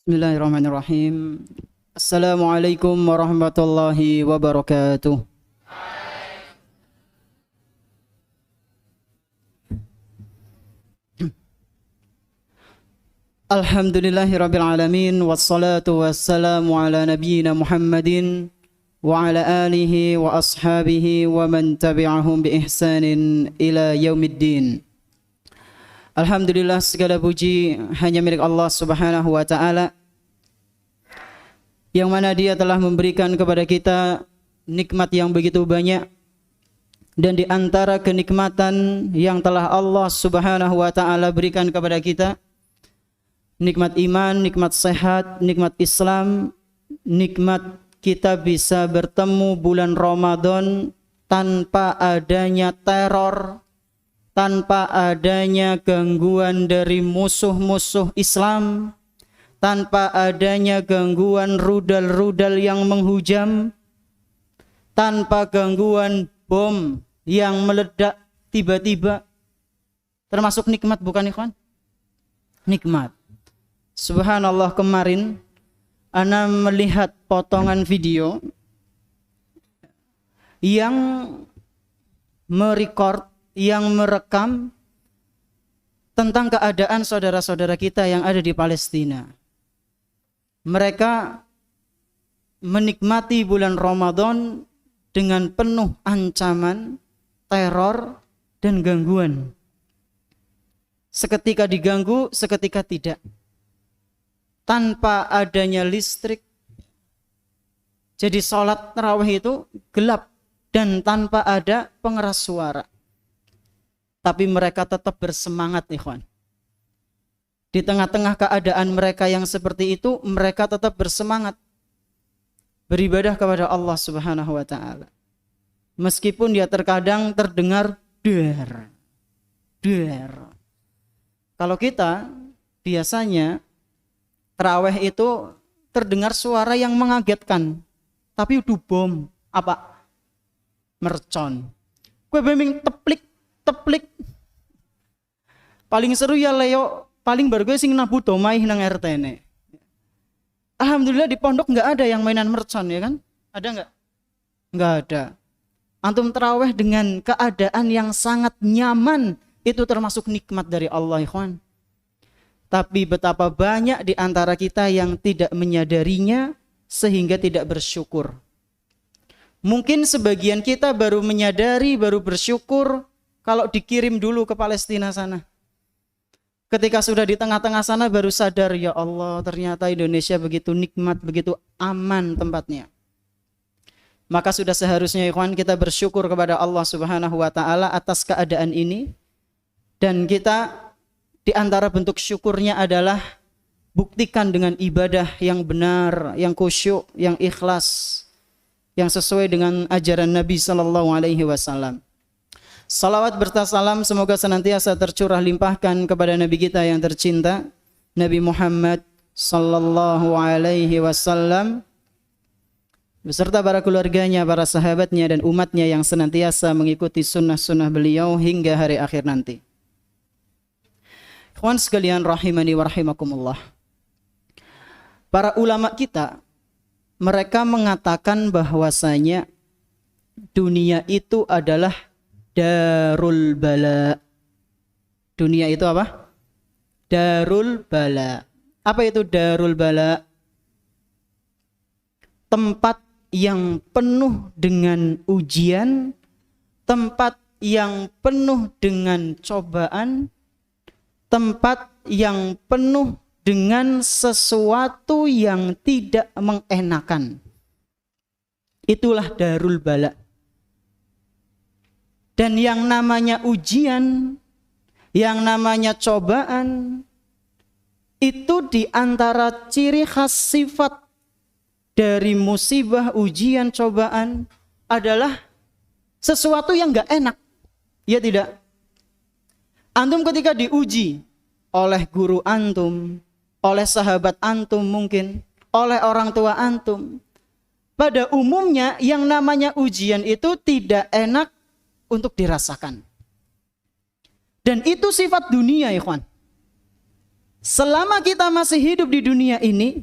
Bismillahirrahmanirrahim. Assalamualaikum warahmatullahi wabarakatuh. Alhamdulillahirabbil alamin wassalatu wassalamu ala nabiyyina Muhammadin wa ala alihi wa ashabihi wa man tabi'ahum bi ihsanin ila yaumiddin. Alhamdulillah, segala puji hanya milik Allah Subhanahu wa taala, yang mana Dia telah memberikan kepada kita nikmat yang begitu banyak. Dan di antara kenikmatan yang telah Allah Subhanahu wa taala berikan kepada kita, nikmat iman, nikmat sehat, nikmat Islam, nikmat kita bisa bertemu bulan Ramadan tanpa adanya teror, tanpa adanya gangguan dari musuh-musuh Islam, tanpa adanya gangguan rudal-rudal yang menghujam, tanpa gangguan bom yang meledak tiba-tiba. Termasuk nikmat, bukan ikhwan? Nikmat. Subhanallah, kemarin ana melihat potongan video yang merekam tentang keadaan saudara-saudara kita yang ada di Palestina. Mereka menikmati bulan Ramadan dengan penuh ancaman, teror, dan gangguan. Seketika diganggu, seketika tidak. Tanpa adanya listrik, jadi sholat tarawih itu gelap dan tanpa ada pengeras suara. Tapi mereka tetap bersemangat, ikhwan. Di tengah-tengah keadaan mereka yang seperti itu, mereka tetap bersemangat beribadah kepada Allah Subhanahu wa taala. Meskipun dia terkadang terdengar der. Kalau kita biasanya tarawih itu terdengar suara yang mengagetkan, tapi itu bom apa? Mercon. Kue beming teplik. Paling seru ya Leo, paling baru gue sing nabu domai nang RT ne. Alhamdulillah di pondok nggak ada yang mainan mercon, ya kan? Ada nggak? Nggak ada. Antum tarawih dengan keadaan yang sangat nyaman, itu termasuk nikmat dari Allah, ikhwan. Tapi betapa banyak di antara kita yang tidak menyadarinya sehingga tidak bersyukur. Mungkin sebagian kita baru menyadari, baru bersyukur kalau dikirim dulu ke Palestina sana. Ketika sudah di tengah-tengah sana baru sadar, ya Allah, ternyata Indonesia begitu nikmat, begitu aman tempatnya. Maka sudah seharusnya, ikhwan, kita bersyukur kepada Allah Subhanahu wa taala atas keadaan ini. Dan kita di antara bentuk syukurnya adalah buktikan dengan ibadah yang benar, yang khusyuk, yang ikhlas, yang sesuai dengan ajaran Nabi sallallahu alaihi wasallam. Salawat berta salam semoga senantiasa tercurah limpahkan kepada Nabi kita yang tercinta, Nabi Muhammad sallallahu alaihi wasallam, beserta para keluarganya, para sahabatnya, dan umatnya yang senantiasa mengikuti sunnah-sunnah beliau hingga hari akhir nanti. Ikhwan sekalian rahimani wa rahimakumullah. Para ulama kita, mereka mengatakan bahwasanya dunia itu adalah darul bala. Dunia itu apa? Darul bala. Apa itu darul bala? Tempat yang penuh dengan ujian, tempat yang penuh dengan cobaan, tempat yang penuh dengan sesuatu yang tidak mengenakan. Itulah darul bala. Dan yang namanya ujian, yang namanya cobaan, itu di antara ciri khas sifat dari musibah, ujian, cobaan adalah sesuatu yang gak enak. Ya tidak? Antum ketika diuji oleh guru antum, oleh sahabat antum mungkin, oleh orang tua antum, pada umumnya yang namanya ujian itu tidak enak untuk dirasakan. Dan itu sifat dunia, ikhwan. Selama kita masih hidup di dunia ini,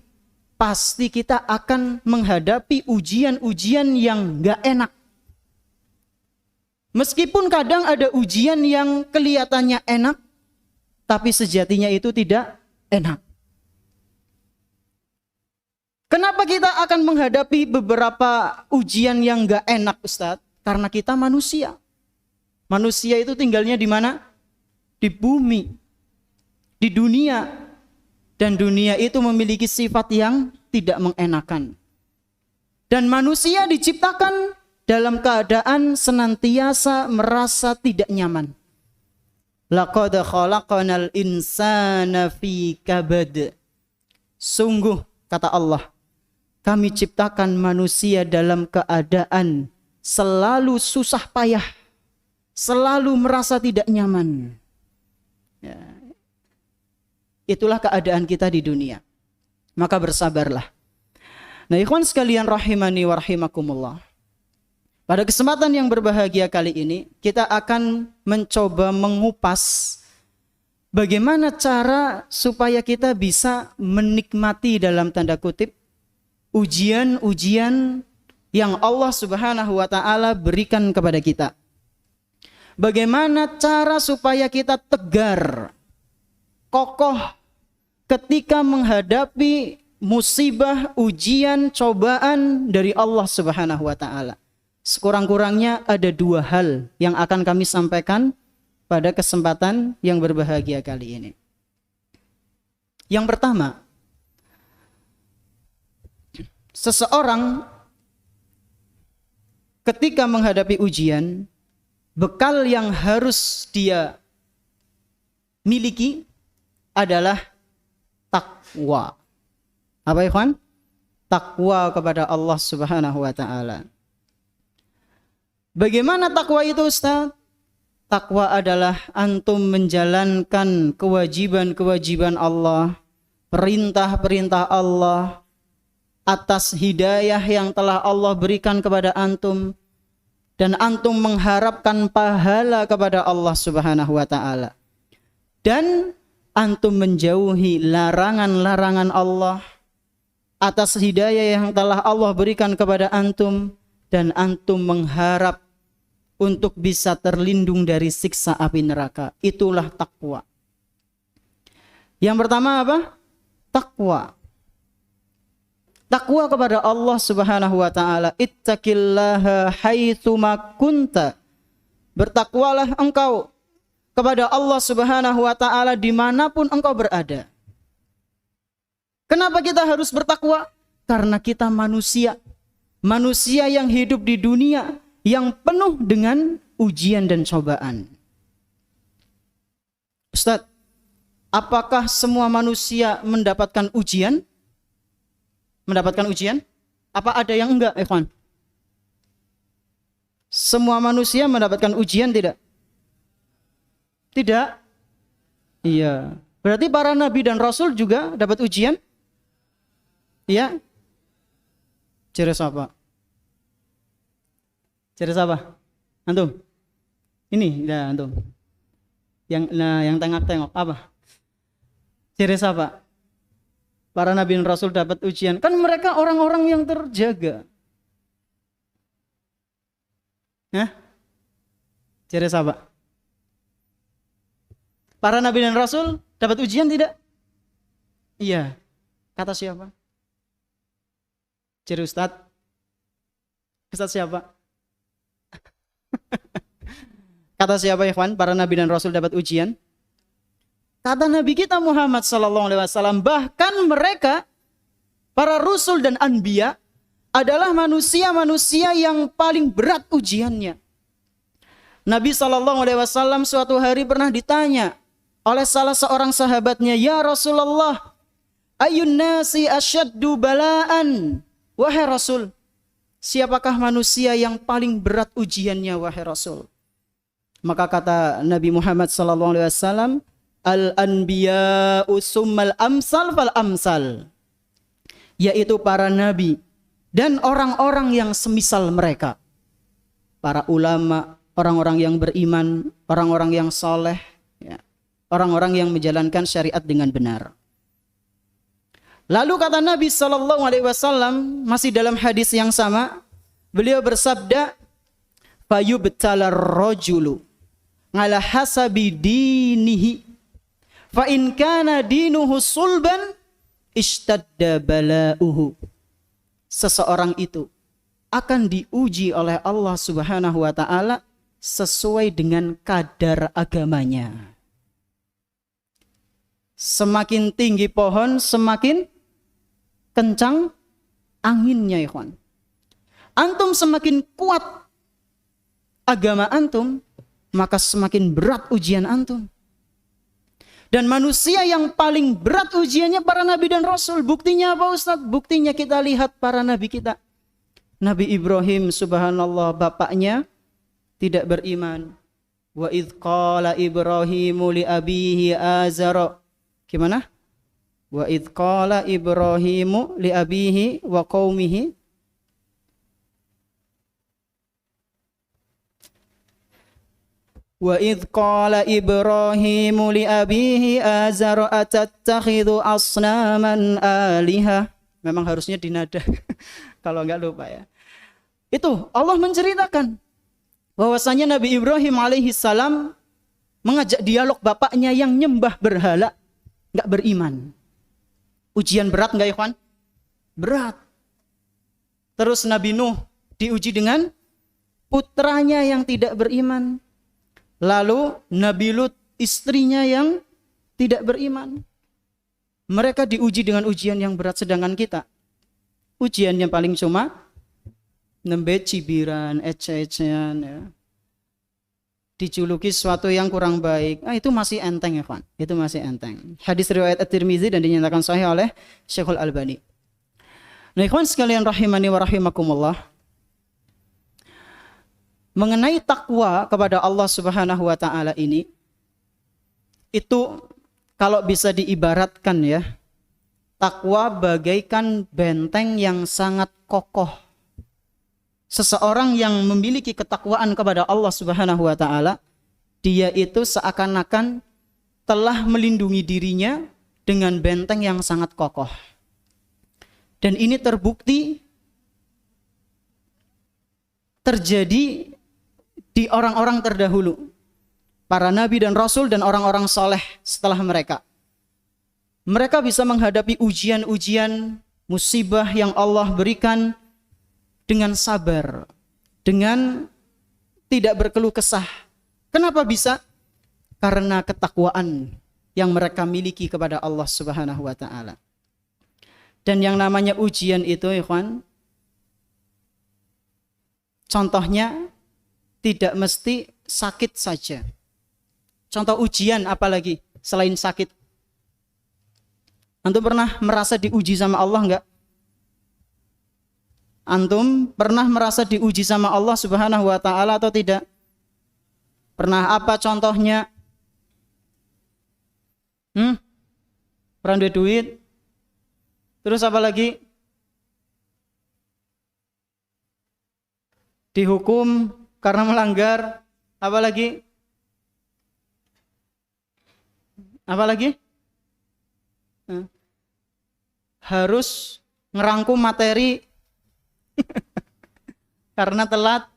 pasti kita akan menghadapi ujian-ujian yang gak enak. Meskipun kadang ada ujian yang kelihatannya enak, tapi sejatinya itu tidak enak. Kenapa kita akan menghadapi beberapa ujian yang gak enak, Ustadz? Karena kita manusia. Manusia itu tinggalnya di mana? Di bumi, di dunia. Dan dunia itu memiliki sifat yang tidak mengenakan. Dan manusia diciptakan dalam keadaan senantiasa merasa tidak nyaman. Laqad khalaqanal insana fi kabad. Sungguh, kata Allah, kami ciptakan manusia dalam keadaan selalu susah payah, selalu merasa tidak nyaman. Ya. Itulah keadaan kita di dunia. Maka bersabarlah. Nah, ikhwan sekalian rahimani wa rahimakumullah. Pada kesempatan yang berbahagia kali ini, kita akan mencoba mengupas bagaimana cara supaya kita bisa menikmati dalam tanda kutip ujian-ujian yang Allah Subhanahu wa taala berikan kepada kita. Bagaimana cara supaya kita tegar, kokoh ketika menghadapi musibah, ujian, cobaan dari Allah Subhanahu wa taala. Sekurang-kurangnya ada dua hal yang akan kami sampaikan pada kesempatan yang berbahagia kali ini. Yang pertama, seseorang ketika menghadapi ujian, bekal yang harus dia miliki adalah takwa. Apa ikhwan? Takwa kepada Allah Subhanahu wa taala. Bagaimana takwa itu, Ustaz? Takwa adalah antum menjalankan kewajiban-kewajiban Allah, perintah-perintah Allah atas hidayah yang telah Allah berikan kepada antum, dan antum mengharapkan pahala kepada Allah Subhanahu wa taala. Dan antum menjauhi larangan-larangan Allah atas hidayah yang telah Allah berikan kepada antum, dan antum mengharap untuk bisa terlindung dari siksa api neraka. Itulah takwa. Yang pertama apa? Takwa. Takwa kepada Allah Subhanahu wa taala. Ittaqillaha haitsuma kunta. Bertakwalah engkau kepada Allah Subhanahu wa taala dimanapun engkau berada. Kenapa kita harus bertakwa? Karena kita manusia. Manusia yang hidup di dunia yang penuh dengan ujian dan cobaan. Ustaz, apakah semua manusia mendapatkan ujian? Mendapatkan ujian? Apa ada yang enggak, ikhwan? Semua manusia mendapatkan ujian tidak? Tidak? Iya. Berarti para nabi dan rasul juga dapat ujian? Iya. Ceres apa? Ceres apa? Antum? Ini, ya antum. Yang tengok-tengok apa? Ceres apa? Para nabi dan rasul dapat ujian. Kan mereka orang-orang yang terjaga. Hah? Ceres apa? Para nabi dan rasul dapat ujian tidak? Iya. Kata siapa? Ceres Ustadz. Ustadz siapa? Kata siapa ya ikhwan? Para nabi dan rasul dapat ujian. Kata Nabi kita Muhammad sallallahu alaihi wasallam, bahkan mereka para rasul dan anbiya adalah manusia-manusia yang paling berat ujiannya. Nabi sallallahu alaihi wasallam suatu hari pernah ditanya oleh salah seorang sahabatnya, "Ya Rasulullah, ayyun nasi asyaddu bala'an?" Wahai Rasul, siapakah manusia yang paling berat ujiannya wahai Rasul? Maka kata Nabi Muhammad sallallahu alaihi wasallam, al-anbiya'u summal amsal fal amsal, yaitu para nabi dan orang-orang yang semisal mereka. Para ulama, orang-orang yang beriman, orang-orang yang soleh, ya. orang-orang yang menjalankan syariat dengan benar. Lalu kata Nabi sallallahu alaihi wasallam masih dalam hadis yang sama, beliau bersabda, "Fayubtalar rajulu ala hasabi dinihi, fa in kana dinuhu sulban ishtadda bala'uhu." Seseorang itu akan diuji oleh Allah Subhanahu wa taala sesuai dengan kadar agamanya. Semakin tinggi pohon, semakin kencang anginnya, ikhwan. Antum semakin kuat agama antum, maka semakin berat ujian antum. Dan manusia yang paling berat ujiannya para nabi dan rasul. Buktinya apa Ustaz? Buktinya kita lihat para nabi kita. Nabi Ibrahim, subhanallah, bapaknya tidak beriman. Wa idh qala Ibrahimu li abihi Azara. Gimana? Wa idh qala Ibrahimu li abihi wa qaumihi. Wa idh qala Ibrahimu li abihi Azara atattakhidhu asnaman aliha. Memang harusnya dinada. Kalau enggak lupa ya. Itu Allah menceritakan bahwasanya Nabi Ibrahim alaihi salam mengajak dialog bapaknya yang nyembah berhala, enggak beriman. Ujian berat enggak, ikhwan? Berat. Terus Nabi Nuh diuji dengan putranya yang tidak beriman. Lalu Nabi Lut, istrinya yang tidak beriman. Mereka diuji dengan ujian yang berat, sedangkan kita ujian yang paling cuma nembe cibiran, ece-ecean ya. Dijuluki sesuatu yang kurang baik. Itu masih enteng ya, kawan. Itu masih enteng. Hadis riwayat At-Tirmizi dan dinyatakan sahih oleh Syekhul Albani. Nah, ikhwan sekalian rahimani wa rahimakumullah. Mengenai takwa kepada Allah Subhanahu wa taala ini, itu kalau bisa diibaratkan ya, takwa bagaikan benteng yang sangat kokoh. Seseorang yang memiliki ketakwaan kepada Allah Subhanahu wa taala, dia itu seakan-akan telah melindungi dirinya dengan benteng yang sangat kokoh. Dan ini terbukti terjadi di orang-orang terdahulu, para nabi dan rasul dan orang-orang soleh setelah mereka. Mereka bisa menghadapi ujian-ujian, musibah yang Allah berikan dengan sabar, dengan tidak berkeluh kesah. Kenapa bisa? Karena ketakwaan yang mereka miliki kepada Allah Subhanahu wa taala. Dan yang namanya ujian itu, ikhwan, contohnya tidak mesti sakit saja. Contoh ujian apalagi selain sakit? Antum pernah merasa diuji sama Allah enggak? Antum pernah merasa diuji sama Allah Subhanahu wa taala atau tidak? Pernah apa contohnya? Pernah duit? Terus apa lagi? Dihukum karena melanggar? Apa lagi? Apa lagi? Harus ngerangkum materi karena telat.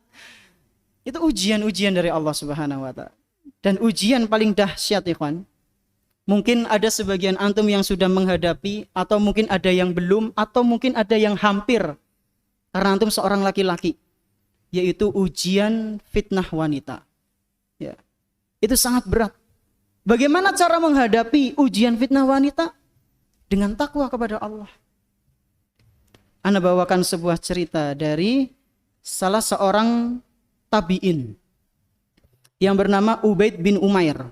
Itu ujian-ujian dari Allah Subhanahu wa taala. Dan ujian paling dahsyat, ikhwan. Mungkin ada sebagian antum yang sudah menghadapi, atau mungkin ada yang belum, atau mungkin ada yang hampir. Karena antum seorang laki-laki, yaitu ujian fitnah wanita. Ya. Itu sangat berat. Bagaimana cara menghadapi ujian fitnah wanita? Dengan takwa kepada Allah. Ana bawakan sebuah cerita dari salah seorang tabi'in yang bernama Ubaid bin Umair.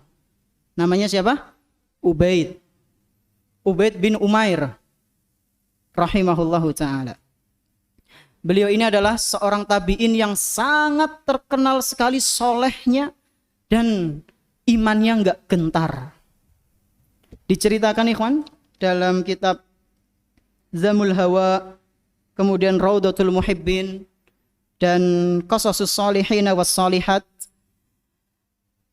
Namanya siapa? Ubaid bin Umair rahimahullahu ta'ala. Beliau ini adalah seorang tabi'in yang sangat terkenal sekali solehnya dan imannya enggak gentar. Diceritakan, ikhwan, dalam kitab Zamul Hawa, kemudian Raudatul Muhibbin, dan Qasasus Salihin was Salihat,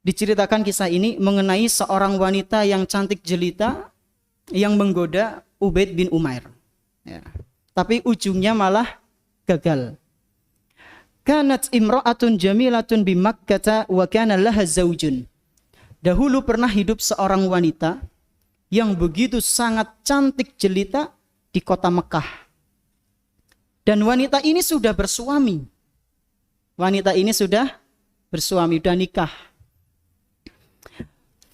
diceritakan kisah ini mengenai seorang wanita yang cantik jelita yang menggoda Ubaid bin Umair. Ya. Tapi ujungnya malah gagal. Kanat imra'atun jamilatun bi Makkah wa kana laha zaujun. Dahulu pernah hidup seorang wanita yang begitu sangat cantik jelita di kota Mekah. Dan wanita ini sudah bersuami. Wanita ini sudah bersuami, sudah nikah.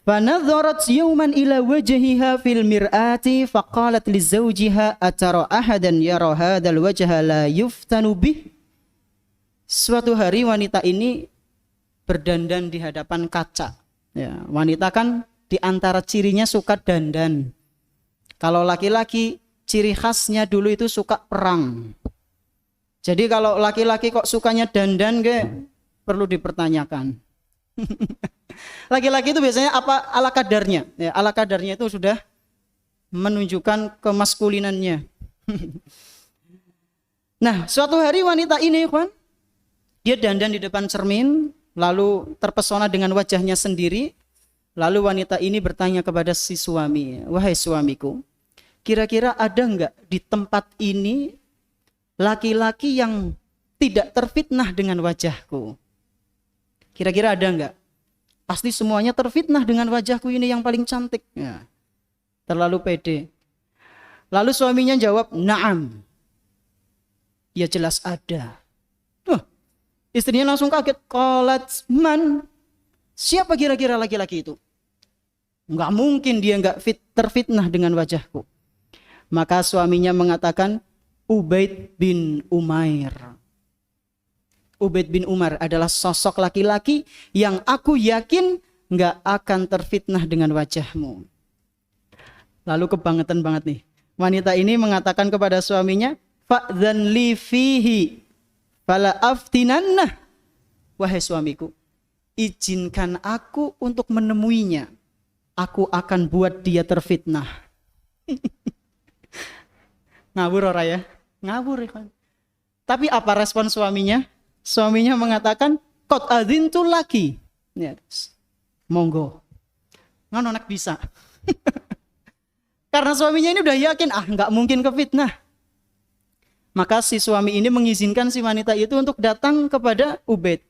Fanadharat yawman ila wajhiha fil mir'ati faqalat li zawjiha atara ahadan yara hadzal wajha la yuftanu bih. Suatu hari wanita ini berdandan di hadapan kaca. Ya, wanita kan di antara cirinya suka dandan. Kalau laki-laki ciri khasnya dulu itu suka perang. Jadi kalau laki-laki kok sukanya dandan perlu dipertanyakan. Laki-laki itu biasanya apa ala kadarnya? Ya, ala kadarnya itu sudah menunjukkan kemaskulinannya. Nah, suatu hari wanita ini, kawan, dia dandan di depan cermin, lalu terpesona dengan wajahnya sendiri. Lalu wanita ini bertanya kepada si suami, wahai suamiku, kira-kira ada enggak di tempat ini laki-laki yang tidak terfitnah dengan wajahku? Kira-kira ada enggak? Pasti semuanya terfitnah dengan wajahku ini yang paling cantik. Ya. Terlalu pede. Lalu suaminya jawab, na'am. Ya jelas ada. Istrinya langsung kaget. Qalat man? Siapa kira-kira laki-laki itu? Enggak mungkin dia enggak terfitnah dengan wajahku. Maka suaminya mengatakan, Ubaid bin Umair. Ubaid bin Umar adalah sosok laki-laki yang aku yakin enggak akan terfitnah dengan wajahmu. Lalu kebangetan banget nih. Wanita ini mengatakan kepada suaminya, fa'dhan li fihi fala aftinannah. Wahai suamiku, izinkan aku untuk menemuinya. Aku akan buat dia terfitnah. Ngawur ora ya? Ngawur ya. Tapi apa respon suaminya? Suaminya mengatakan, qad adzintu laki. Ya, monggo. Ngono nek bisa. Karena suaminya ini udah yakin, nggak mungkin kefitnah. Maka si suami ini mengizinkan si wanita itu untuk datang kepada Ubaid.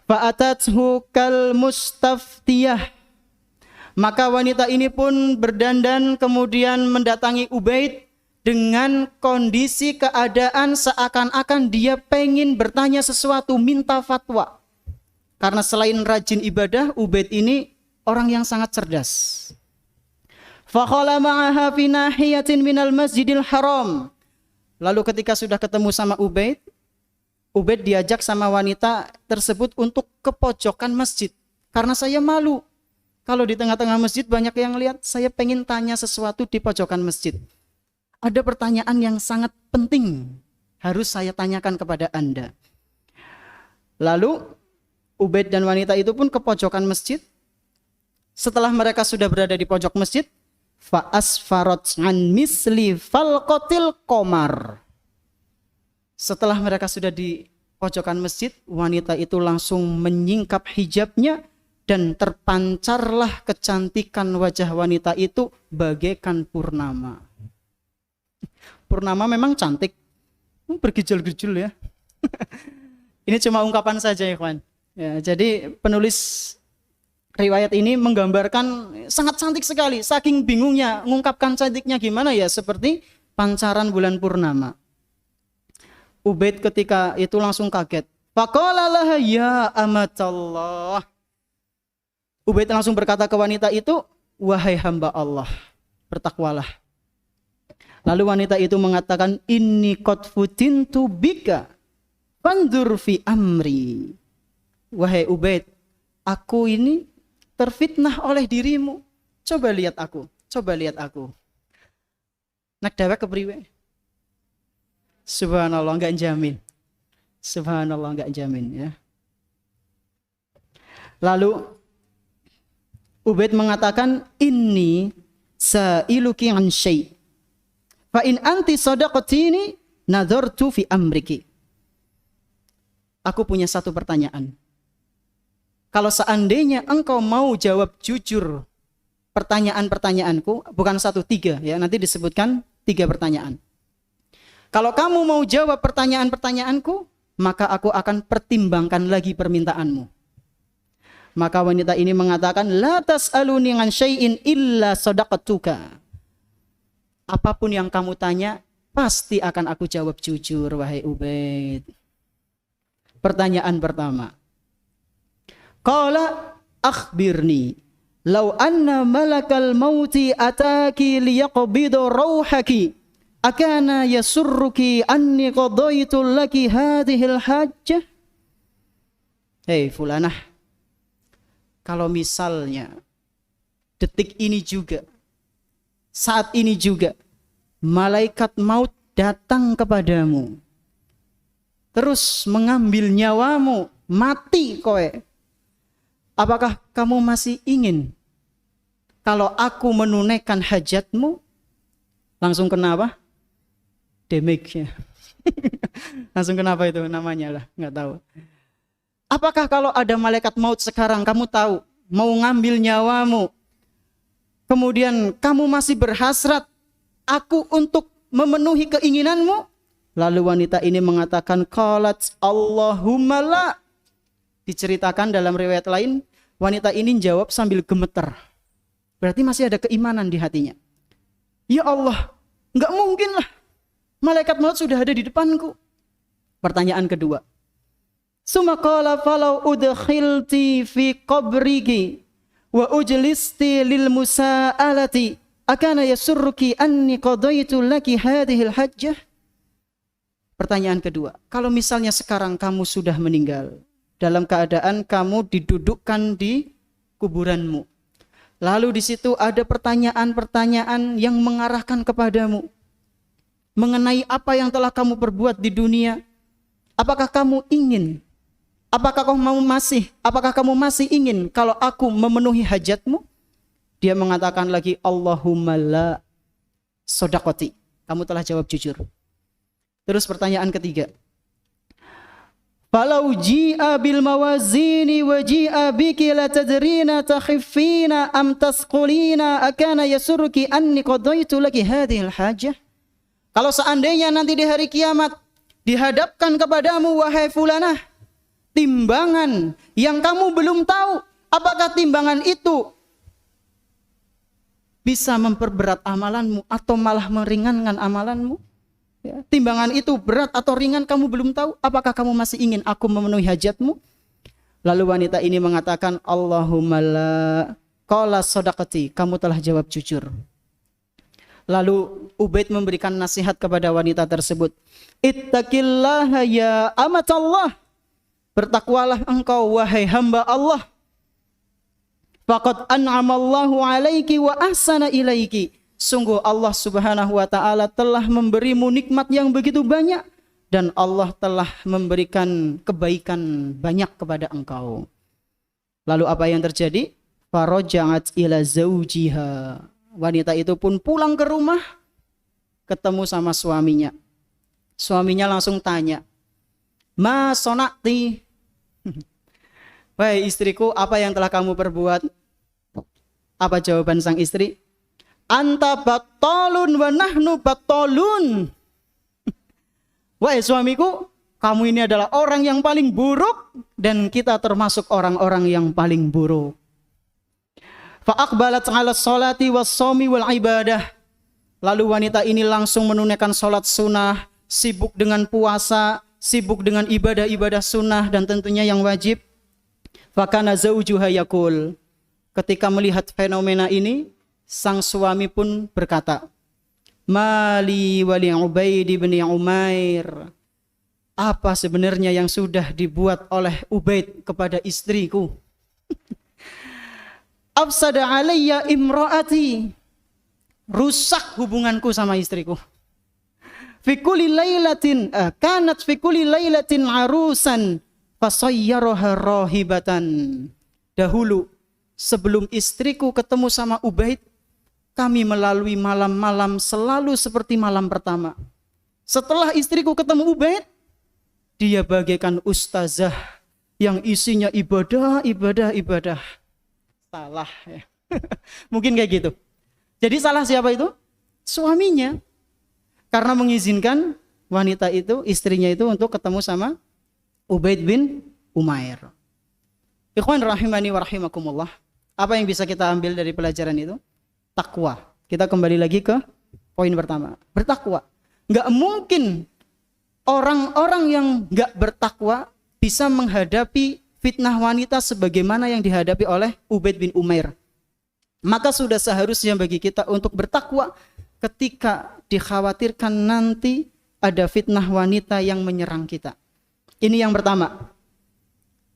Fa'atathu kal mustaftiyah. Maka wanita ini pun berdandan kemudian mendatangi Ubaid dengan kondisi keadaan seakan-akan dia pengen bertanya sesuatu, minta fatwa. Karena selain rajin ibadah, Ubaid ini orang yang sangat cerdas. Fakhala ma'aha fi nahiyatin minal masjidil haram. Lalu ketika sudah ketemu sama Ubaid, Ubaid diajak sama wanita tersebut untuk ke pojokan masjid. Karena saya malu. Kalau di tengah-tengah masjid banyak yang lihat, saya pengen tanya sesuatu di pojokan masjid. Ada pertanyaan yang sangat penting, harus saya tanyakan kepada Anda. Lalu Ubaid dan wanita itu pun ke pojokan masjid. Setelah mereka sudah berada di pojok masjid, fa'asfarat an misli falqatil qamar. Setelah mereka sudah di pojokan masjid, wanita itu langsung menyingkap hijabnya dan terpancarlah kecantikan wajah wanita itu bagaikan purnama. Purnama memang cantik, bergejol-gejol ya. Ini cuma ungkapan saja ya kawan. Ya, jadi penulis riwayat ini menggambarkan sangat cantik sekali. Saking bingungnya mengungkapkan cantiknya gimana ya, seperti pancaran bulan purnama. Ubaid ketika itu langsung kaget. Faqala laha ya amatallah. Ubaid langsung berkata ke wanita itu, wahai hamba Allah, bertakwalah. Lalu wanita itu mengatakan, inni qad futintu bika fandur fi amri. Wahai Ubaid, aku ini terfitnah oleh dirimu. Coba lihat aku, coba lihat aku. Nak dewek kepriwe? Subhanallah, enggak jamin. Subhanallah, enggak jamin ya. Lalu Ubaid mengatakan, inni sa'iluki an syai'. Fa in anti sadaqatini nadhartu fi amriki. Aku punya satu pertanyaan. kalau seandainya engkau mau jawab jujur pertanyaan-pertanyaanku, bukan 1, 3 ya, nanti disebutkan 3 pertanyaan. Kalau kamu mau jawab pertanyaan-pertanyaanku, maka aku akan pertimbangkan lagi permintaanmu. Maka wanita ini mengatakan, la tas'aluni an syai'in illa sadaqatuka. Apapun yang kamu tanya, pasti akan aku jawab jujur, wahai Ubaid. Pertanyaan pertama. Qala akhbirni, law anna malakal mauti ataki liyaqbidu rauhaki, akana yasurruki anni qadaitu laki hadhil hajjah? Hei fulanah, kalau misalnya detik ini juga, saat ini juga, malaikat maut datang kepadamu, terus mengambil nyawamu, mati kowe, apakah kamu masih ingin kalau aku menunaikan hajatmu? Langsung kenapa? Damage-nya. Langsung kenapa itu namanya lah, nggak tahu. Apakah kalau ada malaikat maut sekarang, kamu tahu mau ngambil nyawamu, kemudian kamu masih berhasrat aku untuk memenuhi keinginanmu? Lalu wanita ini mengatakan, qalat Allahumma la. Diceritakan dalam riwayat lain, wanita ini jawab sambil gemeter. Berarti masih ada keimanan di hatinya. Ya Allah, enggak mungkin lah, malaikat maut sudah ada di depanku. Pertanyaan kedua. Summa qala falau udkhilti fi qabriki wa ujlisti lil musa'alati akana yasurruki anni qadaitu laki hadhil hajjah? Pertanyaan kedua. Kalau misalnya sekarang kamu sudah meninggal, dalam keadaan kamu didudukkan di kuburanmu, lalu di situ ada pertanyaan-pertanyaan yang mengarahkan kepadamu mengenai apa yang telah kamu perbuat di dunia. Apakah kamu ingin? Apakah kamu masih ingin kalau aku memenuhi hajatmu? Dia mengatakan lagi, Allahumma la sodaqati. Kamu telah jawab jujur. Terus pertanyaan ketiga. Falau ji'a bil mawazini wa ji'a biki la tadrina takhifina am tasqulina akana yasurruki anni qadaitu laki hadhil hajah? Kalau seandainya nanti di hari kiamat dihadapkan kepadamu, wahai fulanah, timbangan yang kamu belum tahu apakah timbangan itu bisa memperberat amalanmu atau malah meringankan amalanmu? Ya, timbangan itu berat atau ringan kamu belum tahu. Apakah kamu masih ingin aku memenuhi hajatmu? Lalu wanita ini mengatakan, Allahumma la qala sadaqati. Kamu telah jawab jujur. Lalu Ubaid memberikan nasihat kepada wanita tersebut. Ittaqillaha ya amatallah. Bertakwalah engkau wahai hamba Allah. Faqad an'amallahu alaiki wa ahsana ilaiki. Sungguh Allah subhanahu wa ta'ala telah memberimu nikmat yang begitu banyak. Dan Allah telah memberikan kebaikan banyak kepada engkau. Lalu apa yang terjadi? Faraja'at ila zawjiha. Wanita itu pun pulang ke rumah, ketemu sama suaminya. Suaminya langsung tanya, Ma sonakti. Wahai istriku, apa yang telah kamu perbuat? Apa jawaban sang istri? Anta batolun wa nahnu batolun. Wahai suamiku, kamu ini adalah orang yang paling buruk dan kita termasuk orang-orang yang paling buruk. Fa'aqbalat 'ala sholati was-shaumi wal ibadah. Lalu wanita ini langsung menunaikan sholat sunnah, sibuk dengan puasa, sibuk dengan ibadah-ibadah sunnah dan tentunya yang wajib. Fakana zaujuha yaqul. Ketika melihat fenomena ini, sang suami pun berkata, Mali wali Ubaid bin Umair. Apa sebenarnya yang sudah dibuat oleh Ubaid kepada istriku? Afsada alayya imraati. Rusak hubunganku sama istriku. Fi kulli lailatin kanat fi kulli lailatin arusan fasayyaraha rahibatan. Dahulu sebelum istriku ketemu sama Ubaid, kami melalui malam-malam selalu seperti malam pertama. Setelah istriku ketemu Ubaid, dia bagaikan ustazah yang isinya ibadah, ibadah, ibadah. Salah ya. Mungkin kayak gitu. Jadi salah siapa itu? Suaminya. Karena mengizinkan wanita itu, istrinya itu untuk ketemu sama Ubaid bin Umair. Ikhwan rahimani wa rahimakumullah. Apa yang bisa kita ambil dari pelajaran itu? Takwa. Kita kembali lagi ke poin pertama. Bertakwa. Nggak mungkin orang-orang yang nggak bertakwa bisa menghadapi fitnah wanita sebagaimana yang dihadapi oleh Ubaid bin Umair. Maka sudah seharusnya bagi kita untuk bertakwa ketika dikhawatirkan nanti ada fitnah wanita yang menyerang kita. Ini yang pertama.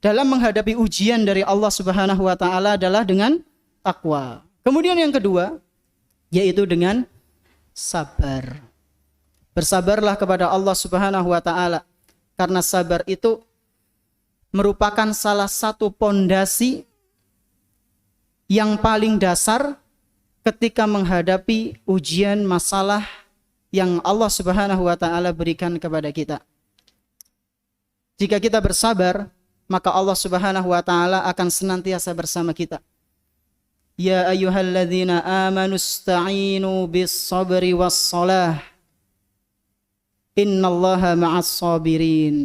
Dalam menghadapi ujian dari Allah Subhanahu wa taala adalah dengan takwa. Kemudian yang kedua yaitu dengan sabar. Bersabarlah kepada Allah Subhanahu wa taala karena sabar itu merupakan salah satu pondasi yang paling dasar ketika menghadapi ujian masalah yang Allah Subhanahu wa taala berikan kepada kita. Jika kita bersabar, maka Allah Subhanahu wa taala akan senantiasa bersama kita. Ya ayyuhalladzina amanu ista'inu bis-sabri was-shalah. Innallaha ma'as sabirin.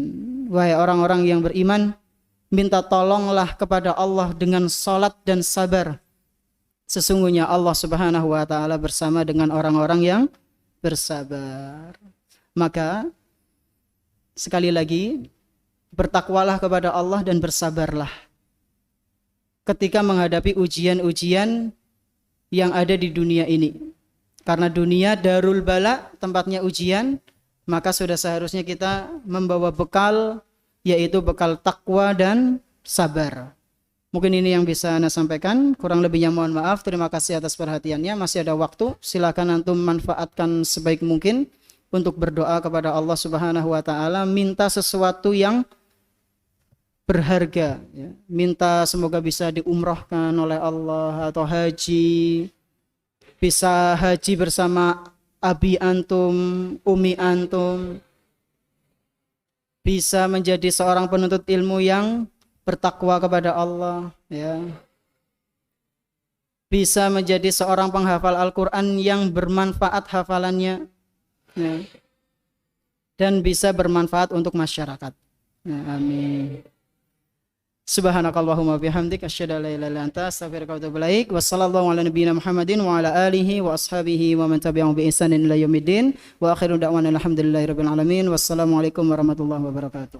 Wahai orang-orang yang beriman, minta tolonglah kepada Allah dengan salat dan sabar. Sesungguhnya Allah Subhanahu wa taala bersama dengan orang-orang yang bersabar. Maka sekali lagi bertakwalah kepada Allah dan bersabarlah ketika menghadapi ujian-ujian yang ada di dunia ini. Karena dunia darul bala, tempatnya ujian, maka sudah seharusnya kita membawa bekal, yaitu bekal takwa dan sabar. Mungkin ini yang bisa Anda sampaikan, kurang lebihnya mohon maaf. Terima kasih atas perhatiannya. Masih ada waktu, silakan antum manfaatkan sebaik mungkin untuk berdoa kepada Allah Subhanahu wa taala, minta sesuatu yang berharga ya. Minta semoga bisa diumrohkan oleh Allah atau haji, bisa haji bersama abi antum, umi antum, bisa menjadi seorang penuntut ilmu yang bertakwa kepada Allah ya. Bisa menjadi seorang penghafal Al-Quran yang bermanfaat hafalannya ya. Dan bisa bermanfaat untuk masyarakat ya, amin. Subhanakallahumma bihamdik asyhadu an la ilaha illa anta astaghfiruka wa atubu ilaik. Wassallallahu ala nabiyyina Muhammadin wa ala alihi wa ashabihi wa man tabi'ahum bi ihsanin ila yaumiddin. Wa akhiru da'wana alhamdulillahirabbil alamin. Wassalamualaikum warahmatullahi wabarakatuh.